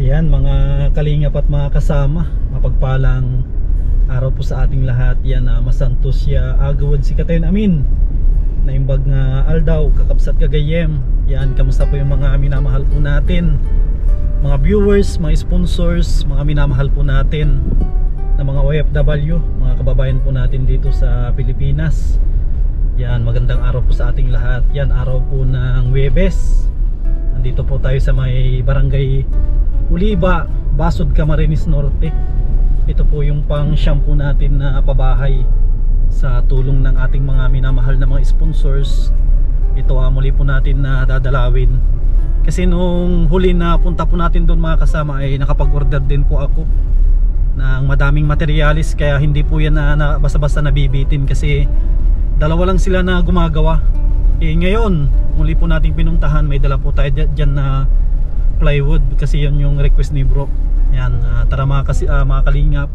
Ayan mga kalingap at mga kasama, mapagpalang araw po sa ating lahat. Yan masantos siya agawad si katayon amin na imbag nga aldaw kakabsat kagayem. Yan, kamusta po yung mga minamahal po natin, mga viewers, mga sponsors, mga minamahal po natin na mga OFW, mga kababayan po natin dito sa Pilipinas. Yan, magandang araw po sa ating lahat. Yan, araw po ng Huwebes. Nandito po tayo sa may barangay Uliba, Basod, Camarines Norte. Ito po yung pang shampoo natin na pabahay sa tulong ng ating mga minamahal na mga sponsors. Ito muli po natin na dadalawin. Kasi nung huli na punta po natin doon mga kasama ay nakapag-order din po ako ng madaming materialis. Kaya hindi po yan na basta-basta nabibitin kasi dalawa lang sila na gumagawa. Ngayon muli po nating pinuntahan, may dala po tayo dyan na plywood kasi yun yung request ni bro. Yan, tara mga kalingap,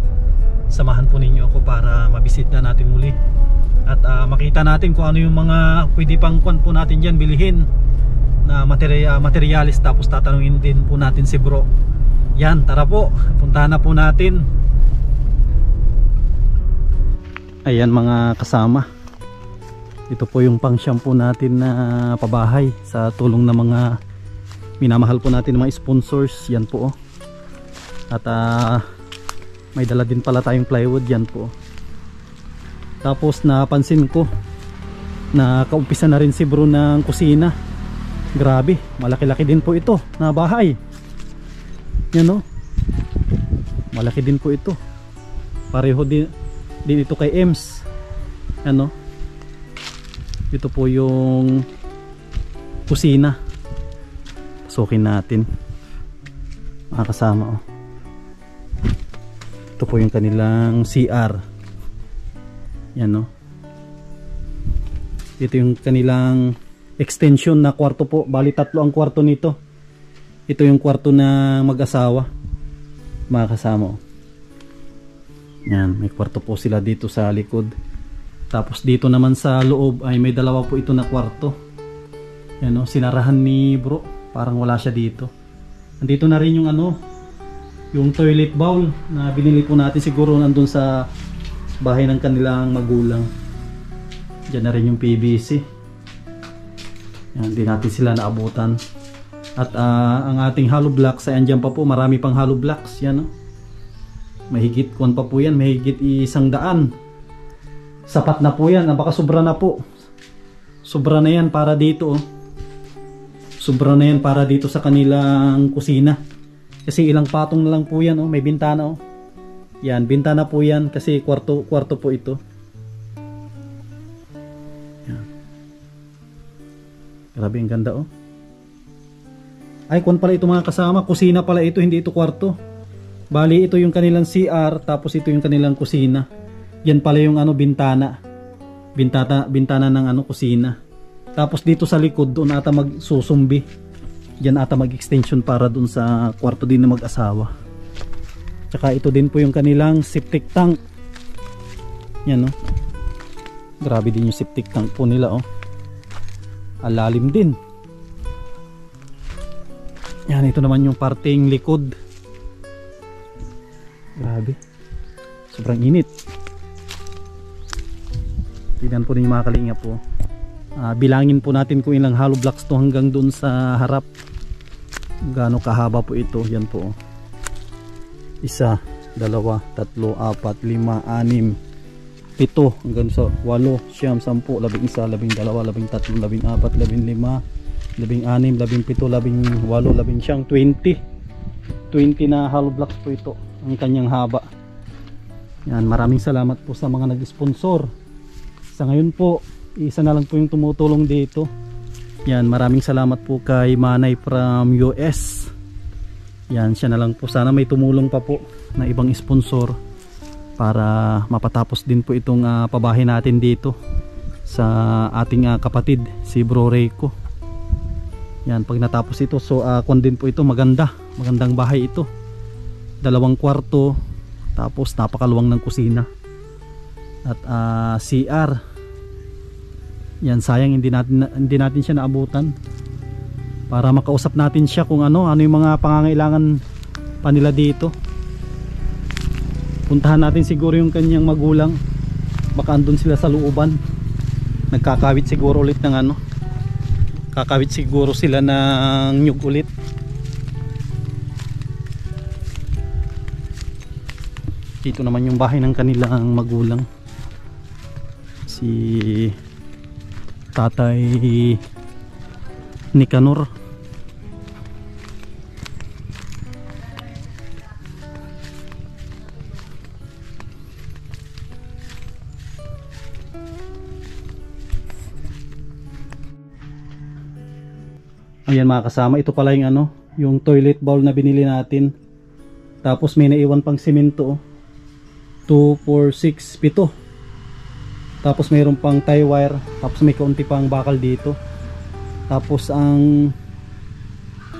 samahan po ninyo ako para mabisita natin muli at makita natin kung ano yung mga pwede pang kuwan po natin dyan bilihin na materialis. Tapos tatanungin din po natin si bro. Yan, tara po, puntahan na po natin. Ayan mga kasama, ito po yung pang shampoo natin na pabahay sa tulong ng mga minamahal po natin, mga sponsors. Yan po at may dala din pala tayong plywood. Yan po. Tapos napansin ko na kaumpisa na rin si bro ng kusina. Grabe, malaki-laki din po ito na bahay. Yan o, malaki din po ito. Pareho din ito kay Ems. Ano, ito po yung kusina. Pasukin natin mga kasama. Ito po yung kanilang CR. Yan o. Ito yung kanilang extension na kwarto po. Bali tatlo ang kwarto nito. Ito yung kwarto na mag-asawa mga kasama. Yan, may kwarto po sila dito sa likod. Tapos dito naman sa loob ay may dalawa po ito na kwarto. Yan o, sinarahan ni bro. Parang wala siya dito. Andito na rin yung yung toilet bowl na binili po natin, siguro nandun sa bahay ng kanilang magulang. Diyan na rin yung PVC. Yan, di natin sila naabutan. At ang ating hollow blocks ay andyan pa po. Marami pang hollow blocks. Yan o. Mahigit kuwan pa po yan. Mahigit 100. Sapat na po yan. Baka sobra na po. Sobra na yan para dito o. Sobra na yan para dito sa kanilang kusina. Kasi ilang patong na lang po yan. May bintana. Yan, bintana po yan. Kasi kwarto po ito. Yan. Grabe, ang ganda oh. Ay, kung pala ito mga kasama, kusina pala ito, hindi ito kwarto. Bali, ito yung kanilang CR, tapos ito yung kanilang kusina. Yan pala yung bintana. Bintana ng kusina. Tapos dito sa likod, doon ata magsusumbi. Diyan ata mag-extension para doon sa kwarto din na mag-asawa. Tsaka ito din po yung kanilang septic tank. Yan oh. Grabe din yung septic tank po nila oh. Alalim din. Yan, ito naman yung parteng likod. Grabe. Sobrang init. Tignan po ninyo mga kalingap po. Bilangin po natin kung ilang hollow blocks to hanggang doon sa harap. Gaano kahaba po ito. Yan po. 1, 2, 3, 4, 5, 6, 7 hanggang sa 8, 9, 10, 11, 12, 13, 14, 15, 16, 17, 18, 19, 20 na hollow blocks po ito ang kanyang haba. Yan, maraming salamat po sa mga nag-sponsor. Sa ngayon po, isa na lang po yung tumutulong dito. Yan, maraming salamat po kay Manay from US. Yan, siya na lang po. Sana may tumulong pa po na ibang sponsor para mapatapos din po itong pabahay natin dito sa ating kapatid, si Bro Reiko. Yan, pag natapos ito, so kung din po ito, magandang bahay ito. 2 kwarto, tapos napakaluwang ng kusina at CR. Yan, sayang hindi natin siya naabutan para makausap natin siya kung ano yung mga pangangailangan pa nila dito. Puntahan natin siguro yung kanyang magulang, baka andun sila sa looban, nagkakawit siguro ulit ng ano, kakawit siguro sila ng nyug ulit. Dito naman yung bahay ng kanilang magulang, si Tatay Nicanor. Ayan mga kasama, ito pala yung ano, yung toilet bowl na binili natin. Tapos may naiwan pang simento, 2, 4, 6, 7. Tapos mayroon pang tie wire, tapos may kaunti pang bakal dito. Tapos ang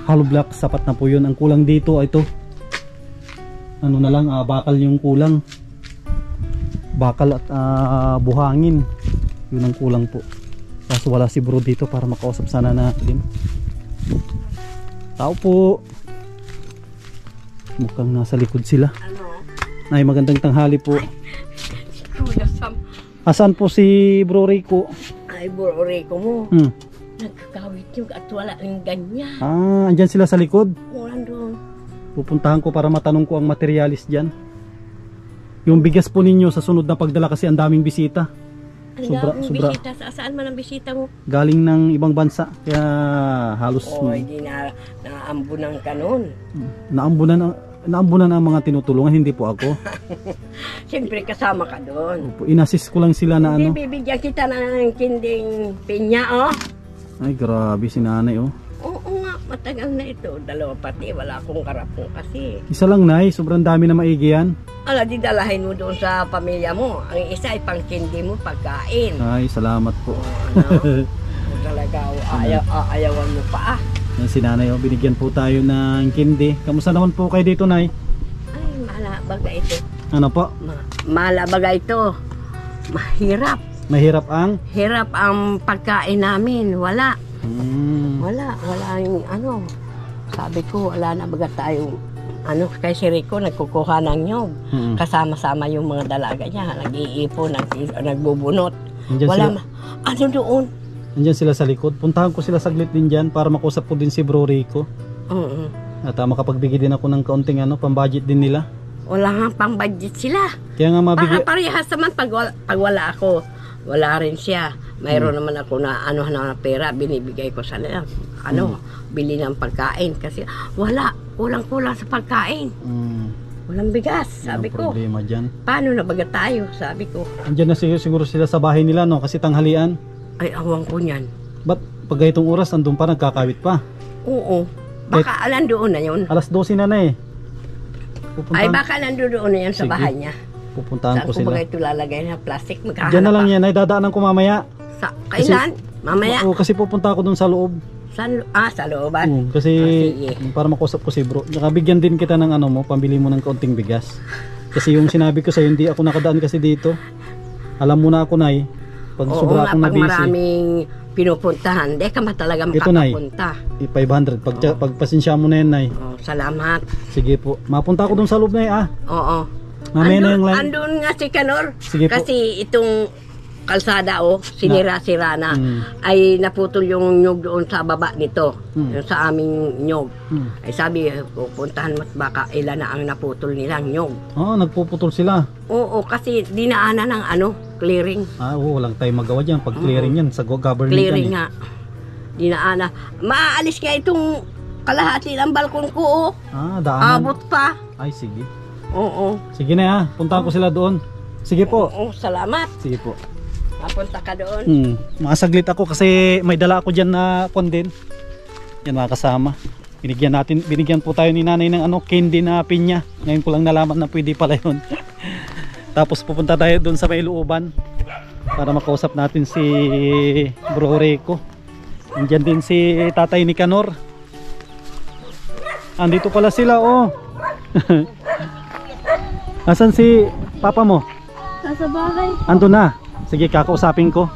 hollow block, sapat na po yun. Ang kulang dito ay ito, ano na lang, bakal yung kulang, bakal at buhangin, yun ang kulang po. Kaso wala si bro dito para makausap sana natin. Tao po, mukhang nasa likod sila. Ay, magandang tanghali po. Kuya Sam. Asan po si Bro Rico? Ay, Bro Rico mo. Nagkakawit yung at wala rin ganyan. Andyan sila sa likod. Wala doon. Pupuntahan ko para matanong ko ang materialis dyan. Yung bigas po ninyo sa sunod na pagdala kasi ang daming bisita. Ang daming bisita. Saan man ang bisita mo? Galing ng ibang bansa. Kaya halos hindi na naambunan ka nun. Naambunan ang mga tinutulungan, hindi po ako. Siyempre kasama ka doon. Inassist ko lang sila na ano. Hindi, bibigyan kita ng kinding pinya, oh. Ay, grabe si nanay, oh. Oo nga, matagal na ito. Dalawa pati, wala akong karapong kasi. Isa lang, nay. Sobrang dami na maigi yan. Ala, di dalahin mo doon sa pamilya mo. Ang isa ay pang kindi mo, pagkain. Ay, salamat po. Talaga, ayawan mo pa, Yan si nanay, oh. Binigyan po tayo ng kindi. Kamusta naman po kayo dito, nay? Ay, malabaga ito. Ano po? Malabaga ito. Mahirap. Mahirap ang? Hirap ang pagkain namin. Wala. Wala yung ano. Sabi ko, wala na baga tayo. Ano, kay si Rico, nagkukuha ng nyog. Kasama-sama yung mga dalaga niya. Nag-iipon, nagbubunot. Wala. Ano doon? Nandiyan sila sa likod. Puntahan ko sila saglit din dyan para makusap ko din si Bro Rico. At makapagbigay din ako ng kaunting ano, pang-budget din nila. Wala nga pang-budget sila. Kaya nga mabigay. Parehas naman pag wala ako. Wala rin siya. Mayroon naman ako na ano na pera, binibigay ko sa nila. Bili ng pagkain. Kasi wala. Kulang-kulang sa pagkain. Walang bigas, sabi ko. Problema dyan. Paano na baga tayo, sabi ko. Andyan na siguro sila sa bahay nila, no? Kasi tanghalian. Ay, awang ko niyan. Ba't pag ganitong oras, andun pa, nagkakawit pa? Oo. Baka doon na yun. Alas 12 na na eh. Ay, baka doon na yan sa bahay niya. Pupuntahan ko sila. Saan ko ba ito lalagay na plastic? Diyan na lang yan, ay dadaanan ko mamaya. Kailan? Mamaya? Oo, kasi pupunta ako dun sa loob. Sa looban? Kasi para makusap ko si bro. Nakabigyan din kita ng ano mo, pambili mo ng kaunting bigas. Kasi yung sinabi ko sa'yo, hindi ako nakadaan kasi dito. Alam mo na ako, nay. Pag sobra akong nabisi. Pag maraming pinupuntahan, di ka talaga makapunta. 500. Pag pasensya mo na yan, nay. Salamat. Sige po. Mapunta ako dun sa loob, nay, Oo. Mamaya na yung line. Andun nga si Canor. Sige po. Kasi itong kalsada sinira-sira na. Ay naputol yung nyog doon sa baba nito. Yung sa aming nyog. Ay sabi, pupuntahan mo baka ilan na ang naputol nilang nyog. Nagpuputol sila. Oo, kasi dinaanan ng clearing. Oo, walang tayo magawa dyan. Pag clearing yan, sa government clearing nga. Dinaanan. Maaalis nga itong kalahati ng balkon ko, daanan. Abot pa. Ay, sige. Oo. Sige na puntahan ko sila doon. Sige po. Oo, salamat. Sige po. Mapunta ka doon. Masaglit ako kasi may dala ako dyan na kondin. Yan mga kasama. Binigyan po tayo ni nanay ng candy na pinya. Ngayon ko lang nalaman na pwede pala yun. Tapos pupunta tayo doon sa may looban para makausap natin si Bro Rico. Nandiyan din si Tatay Nicanor. Andito pala sila, Asan si papa mo? Nasa bahay. Ando na. Sige, kakausapin ko.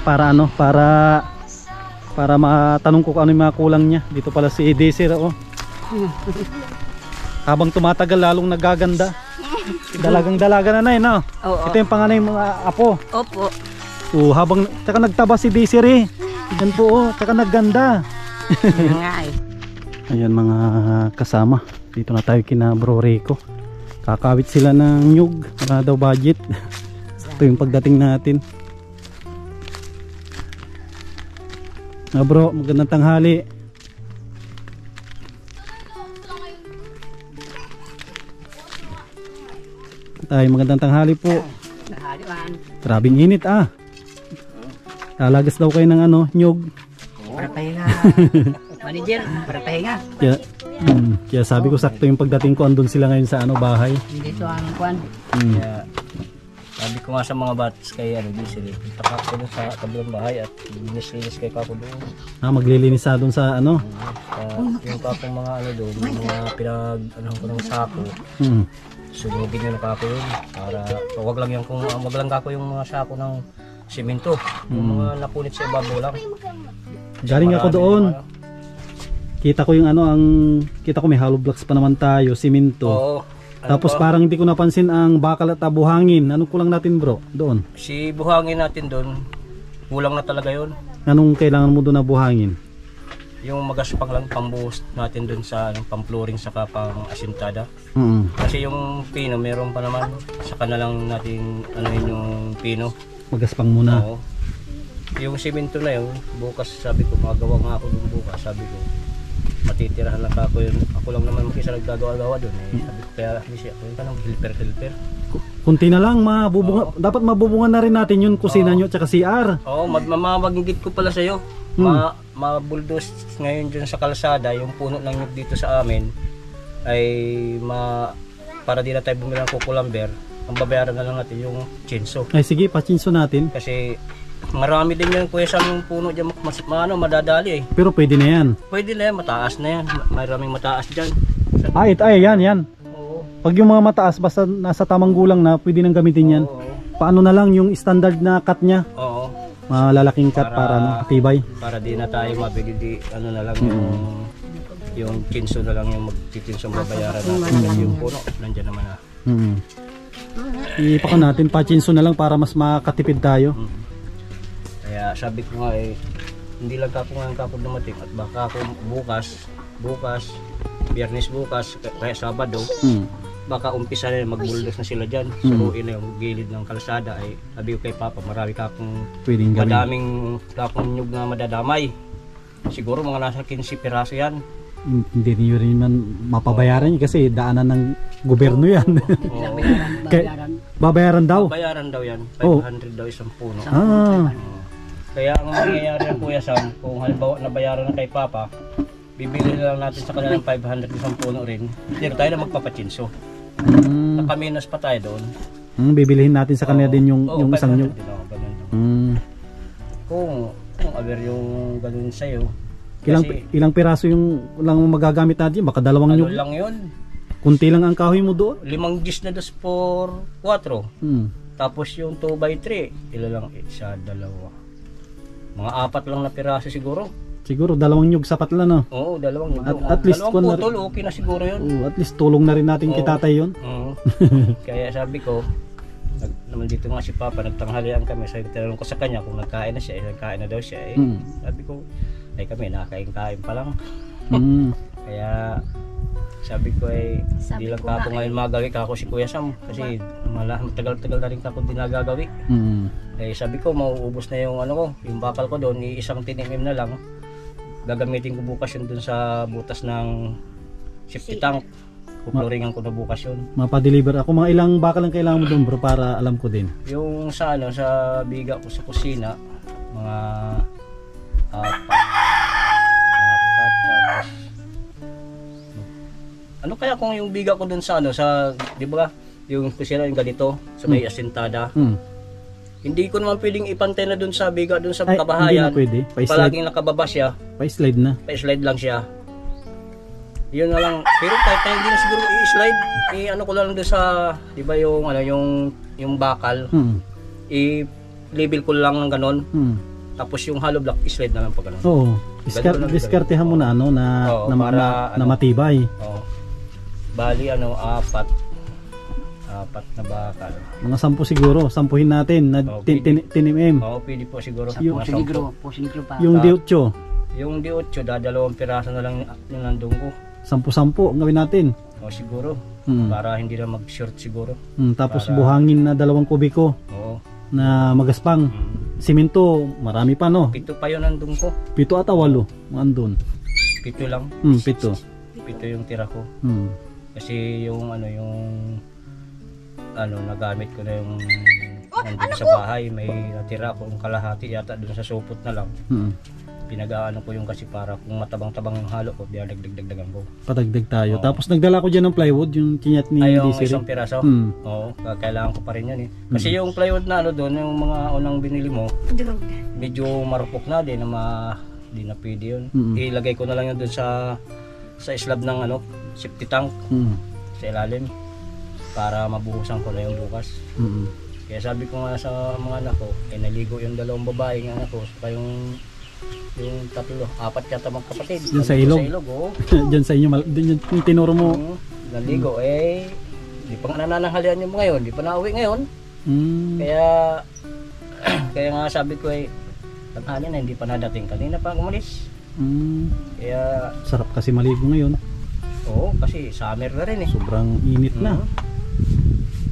Para para matanong ko kung ano yung mga kulang niya. Dito pala si Desir, Habang tumatagal lalong nagaganda. Dalagang dalaga na nay, no? Oo. Ito yung panganay mga apo. Opo. Habang tsaka nagtaba si Desiree. Yan po, tsaka nagganda. Nga eh. Ayan mga kasama. Dito na tayo kina Bro Rico. Kakawit sila ng nyug. Wala daw budget. Ito yung pagdating natin. Bro, magandang tanghali. Magandang tanghali po. Grabing init Lalagas daw kayo ng nyug. Para pahinga. Manager, para pahinga. Kaya sabi ko sakto yung pagdating ko, andun sila ngayon sa bahay. Dito ang kwan. Kaya sabi ko nga sa mga batas kay Diesel, punta ka ko dun sa kabilang bahay at linis-linis kay kako doon. Maglilinis doon sa yung kapong mga doon, mga pinag ko ng sako. Sunugin nyo na kako yun para wag lang kako yung mga sako ng simento, yung mga napunit sa ibabaw lang. Galing ako doon. Kita ko yung kita ko may hollow blocks pa naman tayo, simento. Oo. Tapos parang hindi ko napansin ang bakal at buhangin. Anong kulang natin bro doon? Si buhangin natin doon, kulang na talaga yun. Anong kailangan mo doon na buhangin? Yung magaspang lang pambuhos natin doon sa pang-flooring saka pang-asintada. Kasi yung pino meron pa naman, saka na lang natin yung pino. Magaspang muna. Oo. Yung simento na yun, bukas sabi ko, magawa nga ako doon bukas, sabi ko. Matitirahan lang ako yun. Ako lang naman mag-isa nagagawa-gawa doon. Sabi ko kaya ako yung kanang helper. Kunti na lang, dapat mabubungan na rin natin yung kusina nyo at saka CR. Oo, mamagigit ko pala sa'yo. Ma-bulldoze ngayon dyan sa kalsada, yung puno ng nyug dito sa amin ay para di na tayo bumili ng kukulamber, ang babayaran na lang natin yung chinso. Ay sige, pa-chinso natin. Kasi marami din yan kuya sa yung puno dyan, madadali eh. Pero pwede na yan. Pwede na yan, mataas na yan. Maraming mataas dyan. Yan. Oo. Pag yung mga mataas, basta nasa tamang gulang na, pwede nang gamitin yan. Oo. Paano na lang yung standard na cut niya? Oo. Malalaking cut para tibay. Para di na tayo mabili na lang yung chinso na lang yung magtitinso babayaran natin. Yung puno, nandyan naman na. Ipako natin pa-chinso na lang para mas makatipid tayo. Kaya sabi ko nga hindi lang kapag dumating at baka ako bukas, Biyernes bukas, kaya Sabado, baka umpisa na mag-bulldoze na sila dyan. Suruin na yung gilid ng kalsada ay sabi ko kay Papa, marami madaming kapong nyug na madadamay. Siguro mga nasa 15 piraso yan. Hindi niyo rin man mapabayaran kasi daanan ng gobyerno yan. Babayaran daw? Babayaran daw yan, 500 daw isang puno. Kaya ang mangyayari ng Kuya Sam, kung halimbawa nabayaran na kay Papa, bibili na lang natin sa kanilang 500 isang puno rin. Hindi tayo na magpapachinso. Nakaminas pa tayo doon. Bibilihin natin sa kanila din yung isang nyug. Kung aware yung ganun sa'yo. Ilang piraso yung lang magagamit natin? Baka dalawang nyug. Lang yun. Kunti lang ang kahoy mo doon? 5 gis na 2 por 4. Tapos yung 2x3, lang isa, dalawa. Mga 4 lang na piraso siguro. Siguro 2 nyug sapat lang no? Oo, 2 nyug. At least putol, okay na siguro yun. At least tulong na rin natin kitatay yun. Kaya sabi ko, naman dito nga si Papa, nagtanghalian kami. Sabi ko, tinanong ko sa kanya kung nagkain na siya. Nagkain na daw siya. Sabi ko, ay kami nakakain-kain pa lang. Kaya sabi ko hindi lang kako ngayon magawi kako si Kuya Sam. Kasi matagal-tagal na rin kako din nagagawi. Sabi ko, mauubos na yung yung bakal ko doon, isang tinimim na lang. Gagamitin ko bukas yun doon sa butas ng safety tank. Kuploringan ko na bukas yun. Mapadeliver ako. Mga ilang bakal ang kailangan mo doon bro para alam ko din. Yung sa biga ko sa kusina, mga 4. Ano kaya kung yung biga ko doon sa di ba yung kusina yung ganito sa may asintada. Hindi ko naman pwedeng ipantay na doon sa biga doon sa kabahayan. Hindi na pwede. Palaging nakababa siya. Pa-slide na. Pa-slide lang siya. Yun na lang. Pero kahit hindi na siguro i-slide, ko lang doon sa, di ba yung bakal. I-label ko lang ng ganon. Tapos yung hollow block, i-slide na lang pag ganon. Oo. Diskartehan mo na na matibay. Oo. Bali apat na bakal. Mga 10 siguro, sampuhin natin na Oh, 10 mm. Oo, pwede po siguro. Yung Mga 10. Pusigro pa. Yung D8, Yung D8, dadalawang piraso na lang yung nandun ko. 10-10 ang gawin natin. O siguro, Mm. para hindi na mag-short siguro. Tapos Para- buhangin na 2 kubiko Oo. na magaspang. Simento, marami pa no. 7 pa yun nandun ko. 7 ata 8 andun. 7 lang. 7. 7 yung tira ko. Kasi yung nagamit ko na yung nandun sa bahay. May natira ko yung kalahati yata dun sa supot na lang. Pinag-aano ko yung kasi para kung matabang-tabang yung halo ko, diyan dagdag-dagdagan ko. Patagdag tayo. Oo. Tapos nagdala ko dyan ng plywood, yung tinyat ni Ay, yung DC. isang piraso? Oo, kailangan ko pa rin yan eh. Kasi yung plywood na doon, yung mga unang binili mo, medyo marupok na, di na pwede yun. Ilagay ko na lang yun doon sa slab ng safety tank sa ilalim para mabuhusan ko na yung bukas. Kaya sabi ko nga sa mga anak ko, naligo yung 2 babae ng anak ko, saka yung 4 yata magkapatid. Dyan sa ilog? Sa ilog, oo. Dyan sa inyo, dyan yung tinuro mo. Naligo, di pa nga nanananghalian yung ngayon, di pa nauwi ngayon. Kaya nga sabi ko tanghali na, hindi pa nadating. Kanina pa umalis. Kaya, Sarap kasi maligo ngayon. oo, kasi summer na rin eh. Sobrang init na.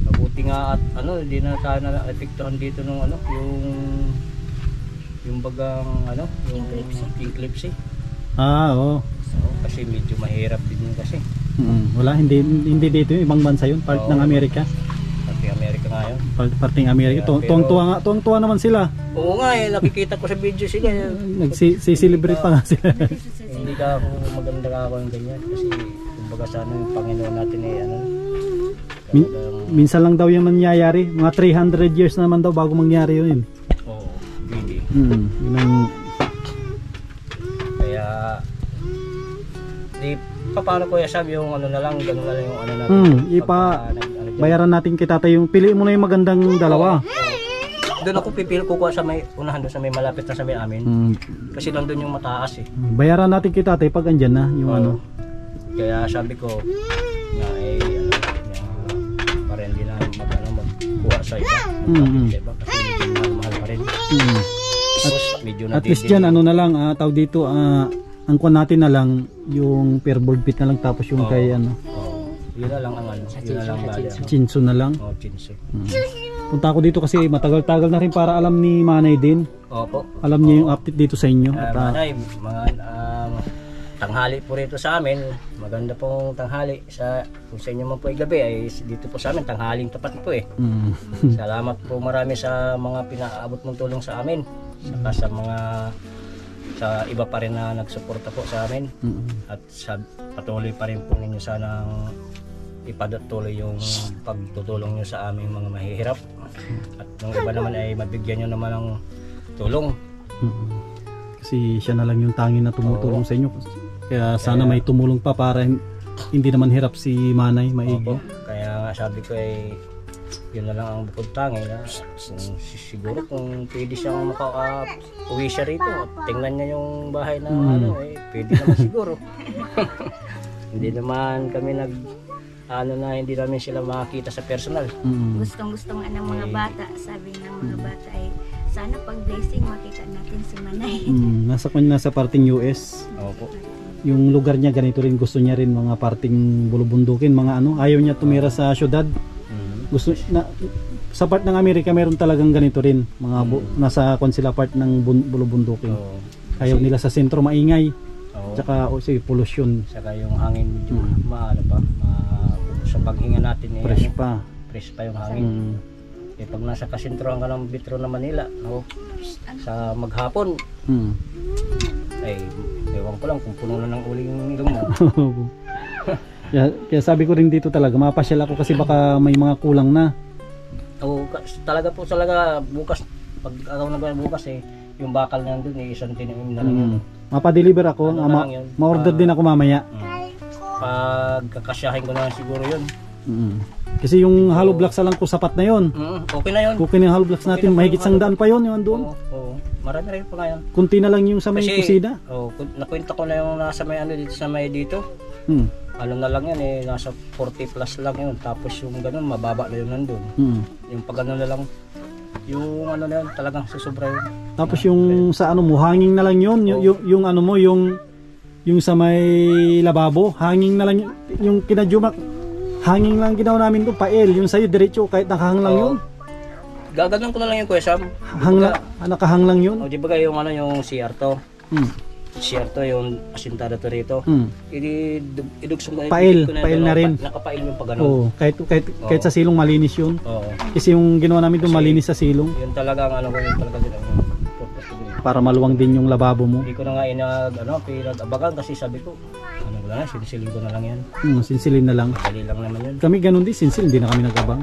Mabuti nga at hindi na tayo na-epektuhan dito nung yung bagang yung eclipse. Oo. Kasi medyo mahirap din yun kasi. Wala, hindi dito yung ibang bansa yun, part ng Amerika. Pati Amerika nga yun. Parting Amerika. Pero- Tuwang-tuwa naman sila. Oo nga nakikita ko sa video sila. Nagsiselebrate pa nga sila. Hindi ka ako maganda ka ako yung ganyan kasi kumbaga sana yung Panginoon natin Minsan lang daw yung nangyayari. Mga 300 years naman daw bago mangyari yun. Oo, really. Yun ang... Kaya paano ko sabi yung na lang, gano'n na lang yung natin. Bayaran natin kay tatay yung pili mo na yung magandang dalawa. Doon ako pipili ko sa may unahan doon sa may malapit na sa may amin. Kasi doon yung mataas eh. Bayaran natin kay tatay pag andyan na yung Kaya sabi ko na para hindi na magkuha sa iba. Sa iba kasi medyo mahal pa rin. At least dyan na lang tawag dito ang kuha natin na lang yung per board feet na lang tapos yung kay yun na lang ang yun na lang bali. chinso na lang. Chinso. Punta ako dito kasi matagal-tagal na rin para alam ni Manay din. Opo. Alam niya yung update dito sa inyo. Manay, mga tanghali po rito sa amin. Maganda pong tanghali. Kung sa inyo man po ay gabi, ay dito po sa amin, tanghaling tapat po eh. Salamat po marami sa mga pinaabot mong tulong sa amin. Saka sa iba pa rin na nagsuporta po sa amin. At patuloy pa rin po ninyo sanang ipatuloy yung pagtutulong nyo sa aming mga mahihirap. At nung iba naman ay mabigyan nyo naman ng tulong. Kasi siya na lang yung tanging na tumutulong sa inyo. Kaya sana may tumulong pa para hindi naman hirap si Manay maigi. Kaya nga sabi ko yun na lang ang bukod tangi na siguro kung pwede siyang uwi siya rito at tingnan niya yung bahay na pwede naman siguro. Hindi naman kami hindi namin sila makakita sa personal. Gustong-gusto nga ng mga bata, sabi ng mga bata ay sana pag blessing makita natin si Manay. Nasa parting US. Opo. Yung lugar niya ganito rin, gusto niya rin mga parting bulubundukin, mga ayaw niya tumira sa syudad. Gusto na sa part ng Amerika meron talagang ganito rin, mga nasa sila part ng bulubundukin. Ayaw nila sa sentro maingay. Tsaka pollution. Saka yung hangin medyo sa paghinga natin fresh pa yung hangin. Pag nasa kasentrohan ka ng Metro na Manila, sa maghapon, ewan ko lang kung puno na ng uling ilong mo. Kaya sabi ko rin dito talaga, mapasyal ako kasi baka may mga kulang na. Talaga bukas, pag agaw na bukas yung bakal na nandun, isang tinimim na lang yun. Mapadeliver ako, ma-order din ako mamaya. Pagkakasyahin ko na siguro yun. Kasi yung hollow blocks lang ko sapat na yun. Okay na yun. Okay na yung hollow blocks natin, mahigit 100 pa yun yung andun. Marami rin pa ngayon. Kunti na lang yung sa may kusina. Nakwenta ko na yung nasa may dito. ano na lang yan eh, nasa 40 plus lang yun. Tapos yung ganun, mababa na yun nandun. Yung pag ano na lang, yung ano na yun, talagang susubra yun. Tapos yung sa ano mo, hanging na lang yun. Yung ano mo, yung sa may lababo, hanging na lang yung kinajumak. Hanging lang ginawa namin doon, pael. Yung sa'yo, diretso, kahit nakahang lang yun. Gaganon ko na lang yung Kuya Sam. Nakahang lang yun. O di ba yung ano yung CR to? CR to yung asintada to rito. Idugsong ko pail na rin. Nakapail yung pag Oo, kahit sa silong malinis yun. Oo. Kasi yung ginawa namin doon malinis sa silong. Yun talaga ang ano ko yun talaga din. Para maluwang din yung lababo mo. Hindi ko na nga pinag-abagan kasi sabi ko, ano ko na, sinsilin ko na lang yan. Sinsilin na lang. Dali lang naman yun. Kami ganun din, sinsil, hindi na kami nag-abang.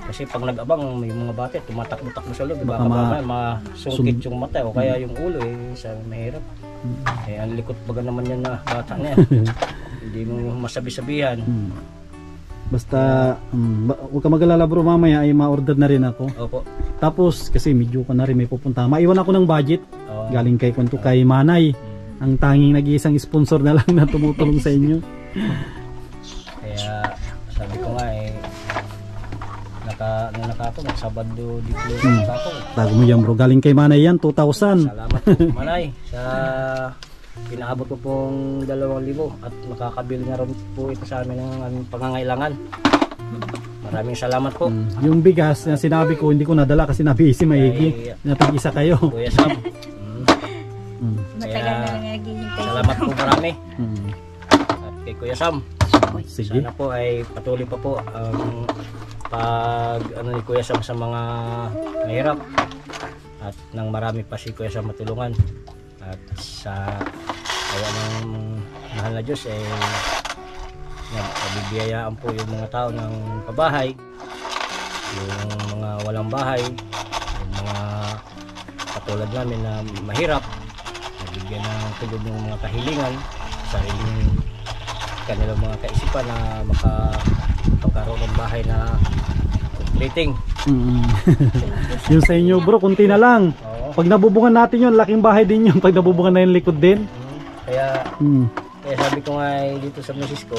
Kasi pag nag-abang, yung mga bata, tumatakbo-takbo sa loob. Baka masungkit yung mata o kaya yung ulo sa mahirap. Eh, ang likot baga naman yan na bata na yan. Hindi mo masabi-sabihan. Basta, huwag ka mag-alala bro, mamaya ay ma-order na rin ako. Opo. Tapos, kasi medyo ko na rin may pupunta. Maiwan ako ng budget. Galing kay Manay. Ang tanging nag-iisang sponsor na lang na tumutulong sa inyo. Kaya, sabi ko nga nakako, Sabado dito nakako. Tago mo yan bro, galing kay Manay yan, 2,000. Salamat po Manay sa pinaabot ko pong 2,000 at makakabili na rin po ito sa amin ng aming pangangailangan. Maraming salamat po. Yung bigas na sinabi ko, hindi ko nadala kasi nabisi maigi. Natag-isa kayo. Kuya Sam. Matagal na naghihintay. Salamat po marami. At kay Kuya Sam. Sige. Sana po ay patuloy pa po ang pag ano ni Kuya Sam sa mga mahirap at nang marami pa si Kuya Sam matulungan at sa awa ng mahal na Diyos ay nabibiyayaan po yung mga tao ng kabahay, yung mga walang bahay, yung mga katulad namin na mahirap, nabigyan ng tulog ng mga kahilingan sa sariling kanilang mga kaisipan na makapagkaroon ng bahay na completing. Yung sa inyo bro, kunti na lang. Pag nabubungan natin yun, laking bahay din yun. Pag nabubungan na yung likod din. Kaya sabi ko nga dito sa misis ko,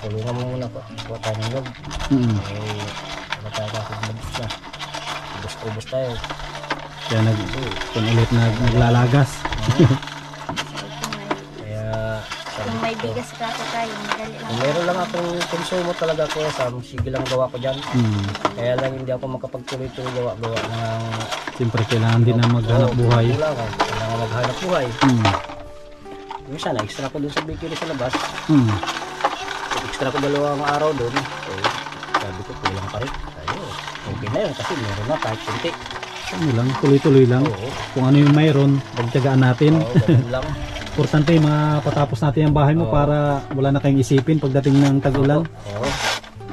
tulungan mo muna po. Kuha tayo ng log. Kuha tayo kasi mabus na. Ubus tayo. Kaya ulit naglalagas. Kung may bigas ka ako tayo, madali lang. Meron lang akong konsumo talaga ko Sam, sige lang gawa ko dyan. Kaya lang hindi ako makapagtuloy-tuloy gawa ng... Siyempre kailangan din na maghanap buhay. Kailangan maghanap buhay. Minsan na extra ko dun sa bakery sa labas. Extra ko 2 araw dun. Sabi ko kulang pa rin. Okay na yun kasi meron na kahit kunti. Ano lang, tuloy-tuloy lang. Kung ano yung mayroon, pagtiyagaan natin. Ganun lang. Importante matapos natin ang bahay mo para wala na kayong isipin pagdating ng tag-ulan.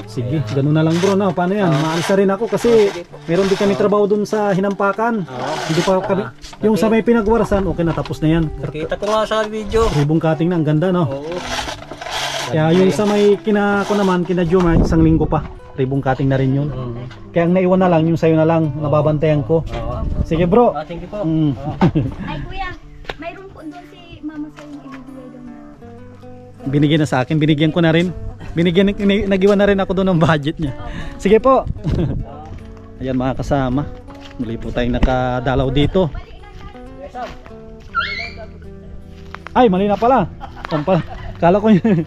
Sige, ganun na lang bro, no? Paano yan? Maalis na rin ako kasi meron din kami trabaho dun sa hinampakan. Hindi pa kami, yung sa may pinagwarasan, okay na, tapos na yan. Nakita ko nga sa video. Ribong cutting na, ang ganda, no? Oo. Kaya yung sa may kina Jomar, 1 linggo pa. Ribong cutting na rin yun. Kaya ang naiwan na lang, yung sayo na lang, nababantayan ko. Sige bro. Thank you po. Ay kuya, mayroon po doon si mama sa yung ibibigay doon na... Binigyan na sa akin, binigyan ko na rin. Nagiwan na rin ako doon ng budget niya. Sige po. Ayan mga kasama, muli po tayong nakadalaw dito. Ay, mali na pala. Kala ko yun.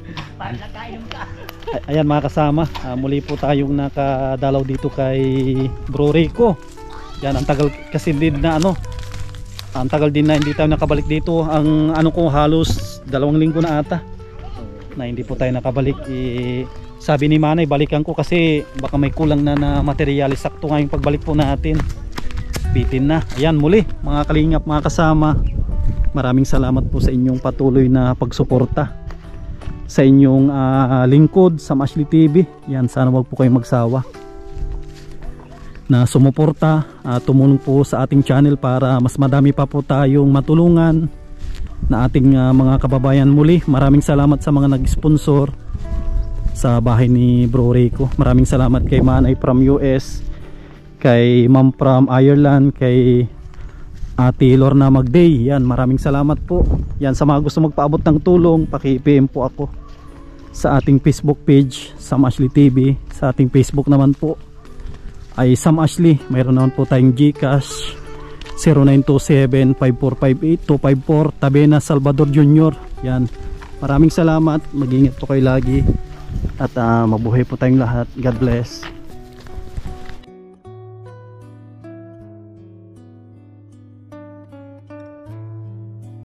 Ayan mga kasama, muli po tayong nakadalaw dito kay Bro Rico. Yan, ang tagal kasi din na ang tagal din na hindi tayo nakabalik dito. Ang ko halos 2 linggo na ata na hindi po tayo nakabalik. Sabi ni Manay, balikan ko kasi baka may kulang na materyales. Sakto nga yung pagbalik po natin, bitin na. Ayan, muli mga kalingap, mga kasama, maraming salamat po sa inyong patuloy na pagsuporta sa inyong lingkod sa Mashley TV. Yan, sana wag po kayong magsawa na sumuporta, tumulong po sa ating channel para mas madami pa po tayong matulungan na ating mga kababayan. Muli, maraming salamat sa mga nag-sponsor sa bahay ni Bro Rico. Maraming salamat kay Manay from US, kay Ma'am from Ireland, kay Ate Lorna Magday. Yan, maraming salamat po. Yan, sa mga gusto magpaabot ng tulong, paki-PM po ako. sa ating Facebook page, Sam Ashley TV. Sa ating Facebook naman po ay Sam Ashley. Mayroon naman po tayong GCash 0927-5458-254 Tabena Salvador Jr. Yan. Maraming salamat. Mag-ingat po kayo lagi. At mabuhay po tayong lahat. God bless.